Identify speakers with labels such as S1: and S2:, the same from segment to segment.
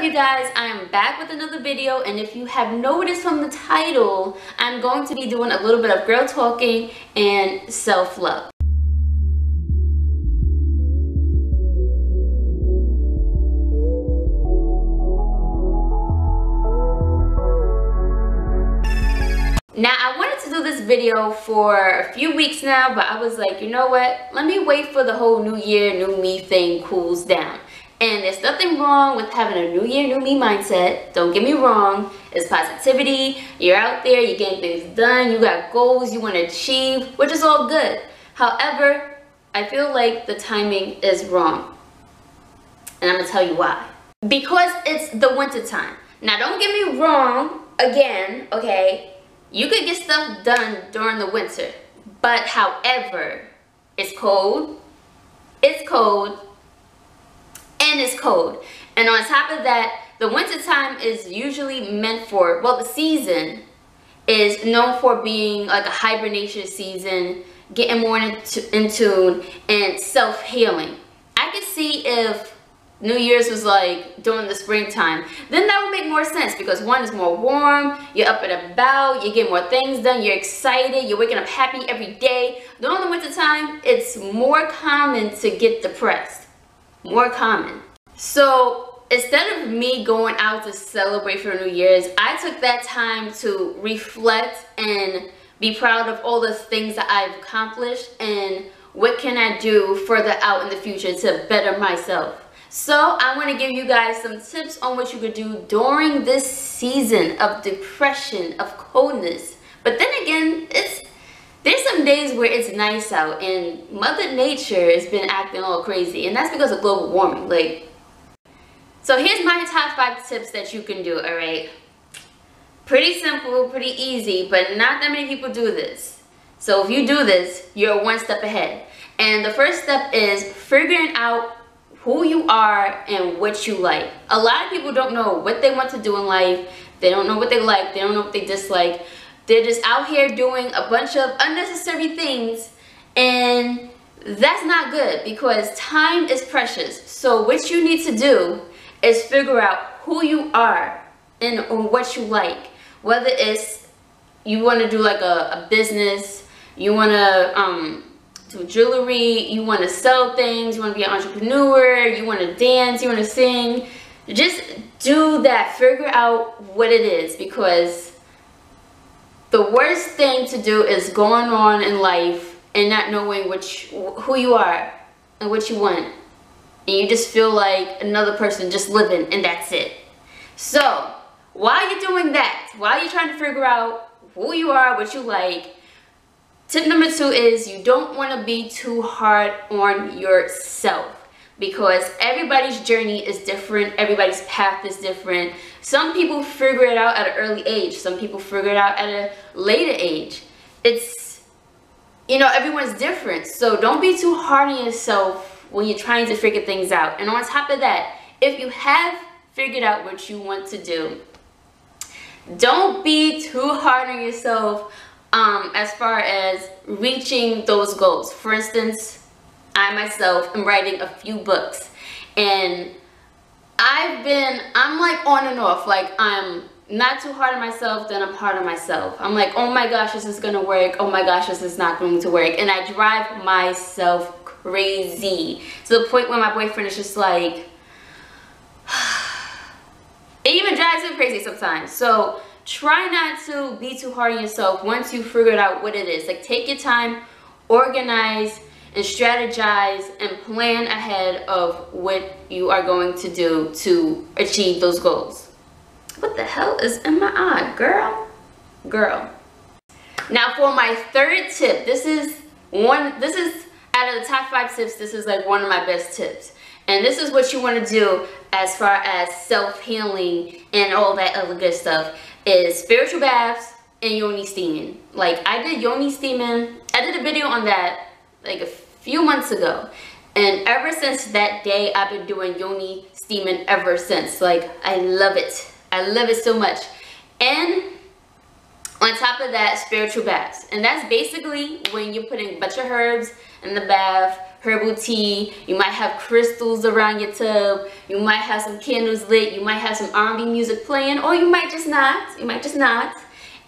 S1: up, you guys? I am back with another video, and if you have noticed from the title, I'm going to be doing a little bit of girl talking and self-love. Now, I wanted to do this video for a few weeks now, but I was like, you know what? Let me wait for the whole new year, new me thing cools down. And there's nothing wrong with having a new year, new me mindset. Don't get me wrong. It's positivity. You're out there, you're getting things done. You got goals you want to achieve, which is all good. However, I feel like the timing is wrong. And I'm going to tell you why. Because it's the winter time. Now, don't get me wrong again, okay? You could get stuff done during the winter. But however, it's cold. It's cold. And it's cold. And on top of that, the winter time is usually meant for, well, the season is known for being like a hibernation season, getting more in tune, and self-healing. I could see if New Year's was like during the springtime, then that would make more sense because one is more warm, you're up and about, you get more things done, you're excited, you're waking up happy every day. During the winter time, it's more common to get depressed. More common. So instead of me going out to celebrate for New Year's, I took that time to reflect and be proud of all the things that I've accomplished and what can I do further out in the future to better myself. So I want to give you guys some tips on what you could do during this season of depression, of coldness. But then again, there's some days where it's nice out and Mother Nature has been acting all crazy, and that's because of global warming. So here's my top 5 tips that you can do, alright? Pretty simple, pretty easy, but not that many people do this. So if you do this, you're one step ahead. And the first step is figuring out who you are and what you like. A lot of people don't know what they want to do in life. They don't know what they like. They don't know what they dislike. They're just out here doing a bunch of unnecessary things, and that's not good because time is precious. So what you need to do is figure out who you are and what you like. Whether it's you want to do like a business, you want to do jewelry, you want to sell things, you want to be an entrepreneur, you want to dance, you want to sing. Just do that. Figure out what it is, because the worst thing to do is going on in life and not knowing who you are and what you want. And you just feel like another person just living, and that's it. So, while you're doing that, while you're trying to figure out who you are, what you like, tip number 2 is you don't want to be too hard on yourself. Because everybody's journey is different, everybody's path is different. Some people figure it out at an early age, some people figure it out at a later age. It's, everyone's different. So don't be too hard on yourself when you're trying to figure things out. And on top of that, if you have figured out what you want to do, don't be too hard on yourself as far as reaching those goals. For instance, I myself am writing a few books, and I'm like on and off. Like, I'm not too hard on myself, then I'm hard on myself. I'm like, oh my gosh, this is gonna work. Oh my gosh, this is not going to work. And I drive myself crazy to the point where my boyfriend is just like, it even drives him crazy sometimes. So try not to be too hard on yourself once you figured out what it is. Like, take your time, organize, and strategize and plan ahead of what you are going to do to achieve those goals. What the hell is in my eye, girl? Girl. Now for my third tip, this is out of the top 5 tips, this is like one of my best tips. And this is what you want to do as far as self-healing and all that other good stuff, is spiritual baths and yoni steaming. Like, I did yoni steaming. I did a video on that like a few months ago, and ever since that day I've been doing yoni steaming ever since. Like, I love it so much. And on top of that, spiritual baths, and that's basically when you're putting a bunch of herbs in the bath herbal tea, you might have crystals around your tub, you might have some candles lit, you might have some R&B music playing, or you might just not,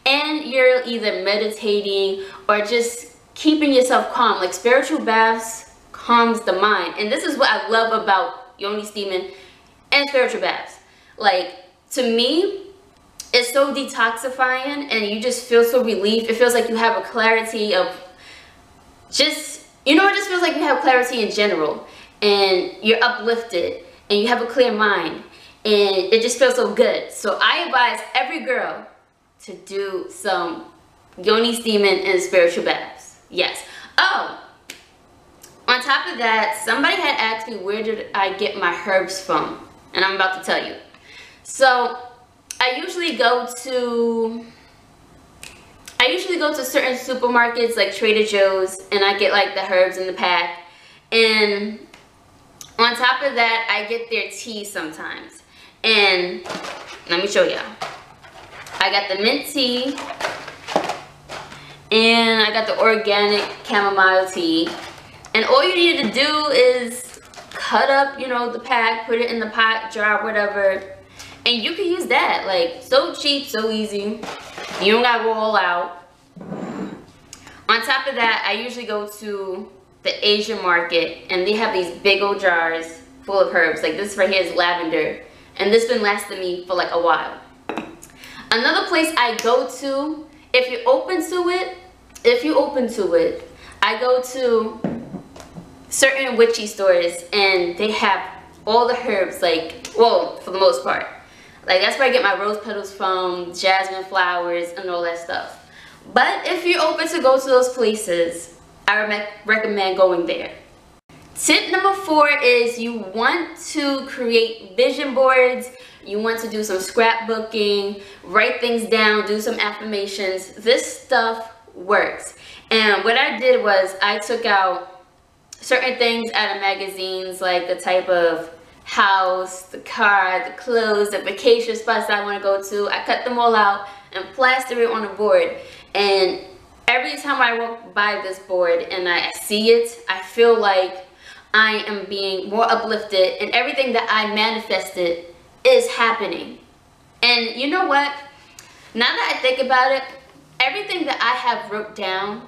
S1: and you're either meditating or just keeping yourself calm. Like, spiritual baths calms the mind, and this is what I love about yoni steaming and spiritual baths. Like, to me, it's so detoxifying, and you just feel so relieved. It feels like you have a clarity of just, you know, it just feels like you have clarity in general, and you're uplifted, and you have a clear mind, and it just feels so good. So I advise every girl to do some yoni steaming and spiritual baths. Yes. Oh, on top of that, somebody had asked me where did I get my herbs from, and I'm about to tell you. So I usually go to certain supermarkets like Trader Joe's, and I get like the herbs in the pack, and on top of that I get their tea sometimes. And let me show y'all. I got the mint tea, and I got the organic chamomile tea, and all you need to do is cut up, you know, the pack, put it in the pot, jar, whatever, and you can use that. Like, so cheap, so easy. You don't gotta go all out. On top of that, I usually go to the Asian market, and they have these big old jars full of herbs. Like, this right here is lavender, and this been lasting me for like a while. Another place I go to, if you're open to it, I go to certain witchy stores, and they have all the herbs, like, well, for the most part. Like, that's where I get my rose petals from, jasmine flowers, and all that stuff. But if you're open to go to those places, I recommend going there. Tip number 4 is you want to create vision boards. You want to do some scrapbooking, write things down, do some affirmations. This stuff works. And what I did was I took out certain things out of magazines, like the type of house, the car, the clothes, the vacation spots I want to go to. I cut them all out and plaster it on a board. And every time I walk by this board and I see it, I feel like I am being more uplifted, and everything that I manifested is happening. And you know what? Now that I think about it, everything that I have wrote down,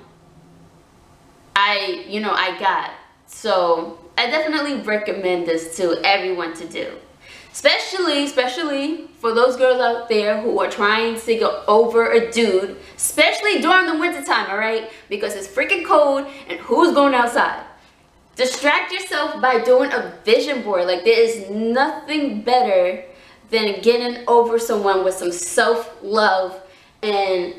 S1: I got. So I definitely recommend this to everyone to do. Especially for those girls out there who are trying to go over a dude, especially during the winter time, alright? Because it's freaking cold, and who's going outside? Distract yourself by doing a vision board. Like, there is nothing better than getting over someone with some self-love and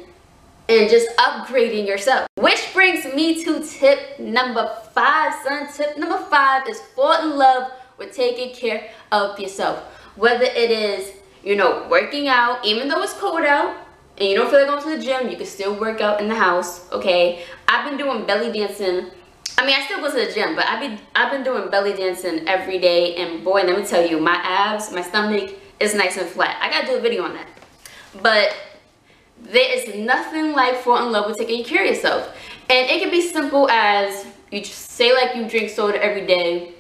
S1: just upgrading yourself. Which brings me to tip number 5, son. Tip number 5 is fall in love with taking care of yourself. Whether it is, you know, working out, even though it's cold out and you don't feel like going to the gym, you can still work out in the house, okay? I've been doing belly dancing. I mean, I still go to the gym, but I've been doing belly dancing every day, and boy, let me tell you, my abs, my stomach is nice and flat. I gotta do a video on that. But there is nothing like falling in love with taking care of yourself. And it can be simple as, you just say like you drink soda every day,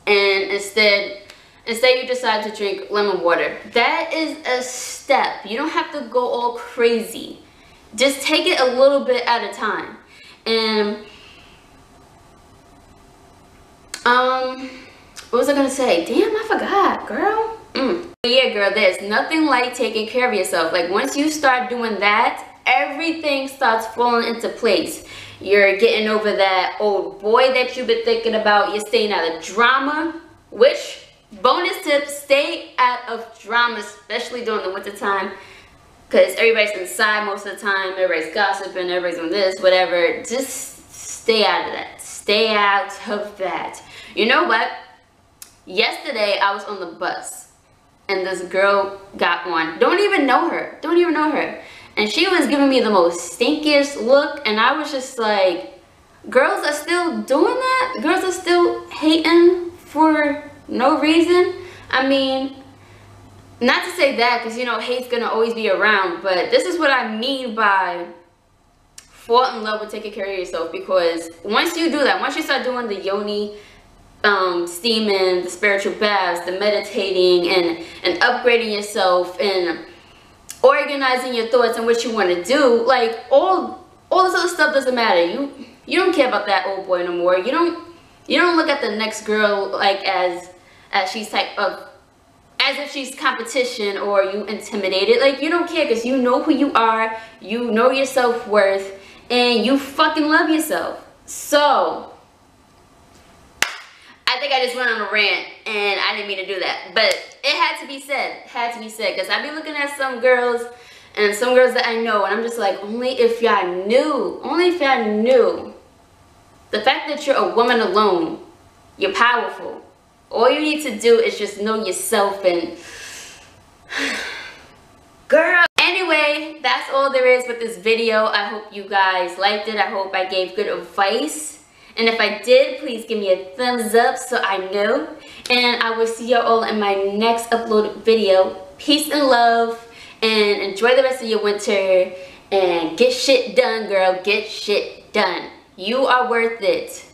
S1: and instead you decide to drink lemon water. That is a step. You don't have to go all crazy. Just take it a little bit at a time. And what was I gonna say? Damn, I forgot, girl. Yeah, girl, there's nothing like taking care of yourself. Like, once you start doing that, everything starts falling into place. You're getting over that old boy that you've been thinking about. You're staying out of drama. Which, bonus tip, stay out of drama, especially during the winter time, because everybody's inside most of the time. Everybody's gossiping, everybody's doing this, whatever. Just stay out of that. Stay out of that. You know what? Yesterday, I was on the bus, and this girl got on. Don't even know her. And she was giving me the most stinkiest look, and I was just like, girls are still doing that? Girls are still hating for no reason? I mean, not to say that, because, you know, hate's gonna always be around, but this is what I mean by fall in love with taking care of yourself, because once you do that, once you start doing the yoni steaming, the spiritual baths, the meditating, and upgrading yourself, and organizing your thoughts and what you want to do, like all this other stuff doesn't matter. You don't care about that old boy no more. You don't look at the next girl like as she's type of, as if she's competition or you intimidated. Like, you don't care, because you know who you are, you know your self-worth, and you fucking love yourself. So I think I just went on a rant, and I didn't mean to do that, but it had to be said. It had to be said, because I be looking at some girls, and some girls that I know, and I'm just like, only if y'all knew, the fact that you're a woman alone, you're powerful. All you need to do is just know yourself, and girl. Anyway, that's all there is with this video. I hope you guys liked it. I hope I gave good advice. And if I did, please give me a thumbs up so I know. And I will see you all in my next uploaded video. Peace and love. And enjoy the rest of your winter. And get shit done, girl. Get shit done. You are worth it.